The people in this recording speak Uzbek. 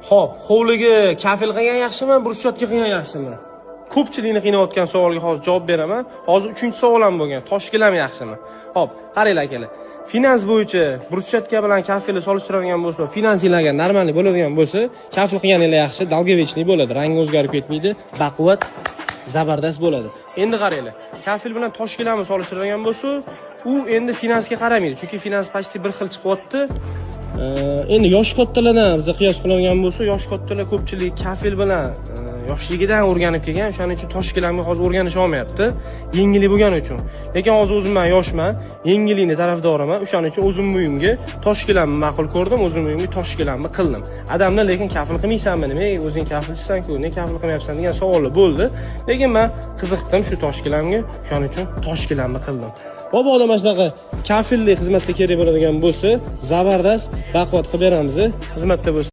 Xo'p, hovliga kafil qilgan yaxshimi, bruschatka qilgan yaxshimi? Ko'pchilikni qiynayotgan savolga hozir javob beraman. Hozir 3-savolim bo'lgan. Tosh gilam yaxshimi? Xo'p, qaranglar akalar. Finans bo'yicha bruschatka bilan kafilni solishtiradigan bo'lsa, finansiyalarga normalniy bo'ladigan bo'lsa, kafil qilganinglar yaxshi, dalgovechniy bo'ladi, rangi o'zgarib ketmaydi, baquvvat, zabardast bo'ladi. Endi qaranglar. Kafil bilan tosh gilamni solishtiradigan bo'lsa, u endi finansga qaramaydi, chunki finans pasti bir xil chiqyapti. Endi yosh kattalardan biz qiyos qiladigan bo'lsa, yosh kattalar ko'pchilik kafil bilan yoshligidan o'rganib kelgan, o'shaning uchun tosh gilamga hozir o'rganisha olmayapti, yengillik bo'lgani uchun. Lekin hozir o'zim men yoshman, yengillikni tarafdoriman, o'shaning uchun o'zim uyimga tosh gilamni ma'qul ko'rdim, o'zim uyimga tosh gilamni qildim. Adamlar lekin kafil qilmaysanmi, nima, o'zing kafilchisan-ku, nega kafil qilmayapsan degan savollar bo'ldi. Lekin men qiziqdim shu tosh gilamga, o'shaning uchun tosh gilamni qildim. Boboda mana shunaqa kafillik xizmatga kerak bo'ladigan bo'lsa, zabardast, baquvvat qilib beramiz, xizmatda bo'lsin.